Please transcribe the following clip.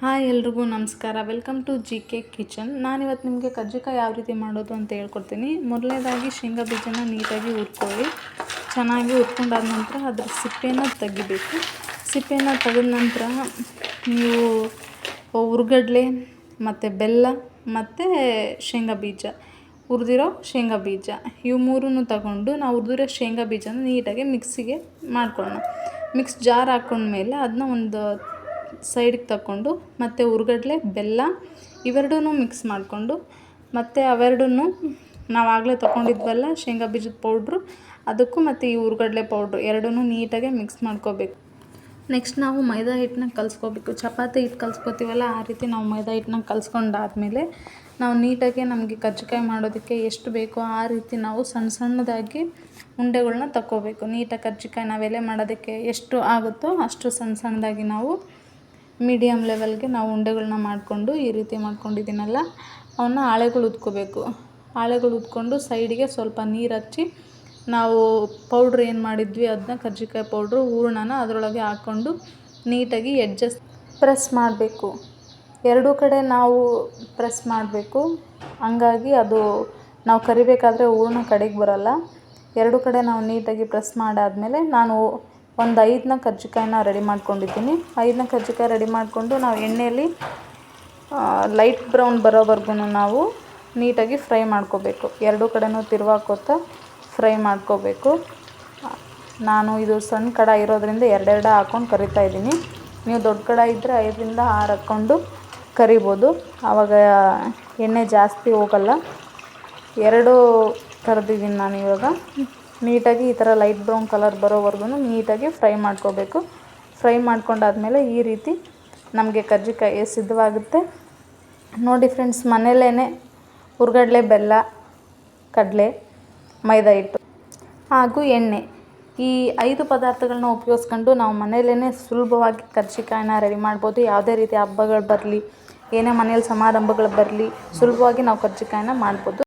Hi ಎಲ್ರಿಗೂ ನಮಸ್ಕಾರ. Welcome to G K kitchen. ನಾನಿವತ್ತು ನಿಮಗೆ ಕಜ್ಜಿಕಾಯಿ ಯಾವ ರೀತಿ ಮಾಡೋದು ಅಂತ ಹೇಳ್ಕೊಡ್ತೀನಿ. ಮೊದಲನೇದಾಗಿ ಶೇಂಗಾ ಬೀಜನ ನೀಟಾಗಿ ಹುರ್ಕೊಳ್ಳಿ. ಚೆನ್ನಾಗಿ ಹುರ್ಕೊಂಡಾದ ನಂತರ ಅದರ ಸಿಪ್ಪೆನ ತೆಗಿಬೇಕು. ಸಿಪ್ಪೆನ ತೆಗೆದ ನಂತರ ನೀವು ಹುರ್ಗಡ್ಲೆ ಮತ್ತು ಬೆಲ್ಲ ಮತ್ತು ಶೇಂಗಾ ಬೀಜ, ಹುರಿದಿರೋ ಶೇಂಗಾ ಬೀಜ ಇವು ಮೂರನ್ನು ತಗೊಂಡು ನಾವು ಹುರಿದಿರೋ ಶೇಂಗಾ ಬೀಜನ ನೀಟಾಗಿ ಮಿಕ್ಸಿಗೆ ಮಾಡ್ಕೊಳ್ಳೋಣ. ಮಿಕ್ಸ್ ಜಾರ್ ಹಾಕ್ಕೊಂಡ್ಮೇಲೆ ಅದನ್ನ ಒಂದು ಸೈಡಿಗೆ ತಗೊಂಡು ಮತ್ತು ಹುರ್ಗಡ್ಲೆ ಬೆಲ್ಲ ಇವೆರಡೂ ಮಿಕ್ಸ್ ಮಾಡಿಕೊಂಡು ಮತ್ತು ಅವೆರಡನ್ನೂ ನಾವು ಆಗಲೇ ತೊಗೊಂಡಿದ್ವಲ್ಲ ಶೇಂಗಾ ಬೀಜದ ಪೌಡ್ರು, ಅದಕ್ಕೂ ಮತ್ತು ಈ ಹುರ್ಗಡ್ಲೆ ಪೌಡ್ರು ಎರಡನ್ನೂ ನೀಟಾಗಿ ಮಿಕ್ಸ್ ಮಾಡ್ಕೋಬೇಕು. ನೆಕ್ಸ್ಟ್ ನಾವು ಮೈದಾ ಹಿಟ್ಟನ್ನ ಕಲಿಸ್ಕೋಬೇಕು. ಚಪಾತಿ ಹಿಟ್ಟು ಕಲಿಸ್ಕೋತೀವಲ್ಲ ಆ ರೀತಿ ನಾವು ಮೈದಾ ಹಿಟ್ಟನ್ನ ಕಲಿಸ್ಕೊಂಡಾದ್ಮೇಲೆ ನಾವು ನೀಟಾಗಿ ನಮಗೆ ಕಜ್ಜಿಕಾಯಿ ಮಾಡೋದಕ್ಕೆ ಎಷ್ಟು ಬೇಕೋ ಆ ರೀತಿ ನಾವು ಸಣ್ಣ ಸಣ್ಣದಾಗಿ ಉಂಡೆಗಳ್ನ ತಗೋಬೇಕು. ನೀಟಾಗಿ ಕಜ್ಜಿಕಾಯಿ ನಾವು ಎಲೆ ಮಾಡೋದಕ್ಕೆ ಎಷ್ಟು ಆಗುತ್ತೋ ಅಷ್ಟು ಸಣ್ಣ ಸಣ್ಣದಾಗಿ ನಾವು ಮೀಡಿಯಮ್ ಲೆವೆಲ್ಗೆ ನಾವು ಉಂಡೆಗಳನ್ನ ಮಾಡಿಕೊಂಡು ಈ ರೀತಿ ಮಾಡ್ಕೊಂಡಿದ್ದೀನಲ್ಲ ಅವನ್ನ ಹಾಳೆಗಳು ಉದ್ಕೋಬೇಕು. ಹಾಳೆಗಳು ಉದ್ಕೊಂಡು ಸೈಡಿಗೆ ಸ್ವಲ್ಪ ನೀರು ಹಚ್ಚಿ ನಾವು ಪೌಡ್ರ್ ಏನು ಮಾಡಿದ್ವಿ ಅದನ್ನ ಕಜ್ಜಿಕಾಯಿ ಪೌಡ್ರು ಹೂರಣನ ಅದರೊಳಗೆ ಹಾಕ್ಕೊಂಡು ನೀಟಾಗಿ ಪ್ರೆಸ್ ಮಾಡಬೇಕು. ಎರಡೂ ಕಡೆ ನಾವು ಪ್ರೆಸ್ ಮಾಡಬೇಕು. ಹಂಗಾಗಿ ಅದು ನಾವು ಕರಿಬೇಕಾದ್ರೆ ಹೂರಣ ಕಡೆಗೆ ಬರೋಲ್ಲ. ಎರಡೂ ಕಡೆ ನಾವು ನೀಟಾಗಿ ಪ್ರೆಸ್ ಮಾಡಾದಮೇಲೆ ನಾನು ಒಂದು 5 ಕಜ್ಜಿಕಾಯಿನ ರೆಡಿ ಮಾಡ್ಕೊಂಡಿದ್ದೀನಿ. 5 ಕಜ್ಜಿಕಾಯಿ ರೆಡಿ ಮಾಡಿಕೊಂಡು ನಾವು ಎಣ್ಣೆಯಲ್ಲಿ ಲೈಟ್ ಬ್ರೌನ್ ಬರೋವರೆಗೂ ನಾವು ನೀಟಾಗಿ ಫ್ರೈ ಮಾಡ್ಕೋಬೇಕು. ಎರಡೂ ಕಡೆನೂ ತಿರುವಾಕೋತಾ ಫ್ರೈ ಮಾಡ್ಕೋಬೇಕು. ನಾನು ಇದು ಸಣ್ಣ ಕಡಾಯಿ ಇರೋದ್ರಿಂದ ಎರಡೆರಡು ಹಾಕ್ಕೊಂಡು ಕರಿತಾಯಿದ್ದೀನಿ. ನೀವು ದೊಡ್ಡ ಕಡಾಯಿ ಇದ್ದರೆ 5ರಿಂದ 6 ಹಾಕ್ಕೊಂಡು ಕರಿಬೋದು. ಆವಾಗ ಎಣ್ಣೆ ಜಾಸ್ತಿ ಹೋಗಲ್ಲ. ಎರಡೂ ಕರೆದಿದ್ದೀನಿ ನಾನು ಇವಾಗ. ನೀಟಾಗಿ ಈ ಥರ ಲೈಟ್ ಬ್ರೌನ್ ಕಲರ್ ಬರೋವರೆಗೂ ನೀಟಾಗಿ ಫ್ರೈ ಮಾಡ್ಕೋಬೇಕು. ಫ್ರೈ ಮಾಡ್ಕೊಂಡಾದ್ಮೇಲೆ ಈ ರೀತಿ ನಮಗೆ ಕಜ್ಜಿಕಾಯಿ ಸಿದ್ಧವಾಗುತ್ತೆ ನೋಡಿ ಫ್ರೆಂಡ್ಸ್. ಮನೆಯಲ್ಲೇ ಹುರ್ಗಡ್ಲೆ, ಬೆಲ್ಲ, ಕಡಲೆ, ಮೈದಾ ಹಿಟ್ಟು ಹಾಗೂ ಎಣ್ಣೆ ಈ 5 ಪದಾರ್ಥಗಳನ್ನ ಉಪಯೋಗಿಸ್ಕೊಂಡು ನಾವು ಮನೆಯಲ್ಲೇ ಸುಲಭವಾಗಿ ಕಜ್ಜಿಕಾಯಿನ ರೆಡಿ ಮಾಡ್ಬೋದು. ಯಾವುದೇ ರೀತಿ ಹಬ್ಬಗಳು ಬರಲಿ, ಏನೇ ಮನೇಲಿ ಸಮಾರಂಭಗಳು ಬರಲಿ ಸುಲಭವಾಗಿ ನಾವು ಕಜ್ಜಿಕಾಯಿನ ಮಾಡ್ಬೋದು.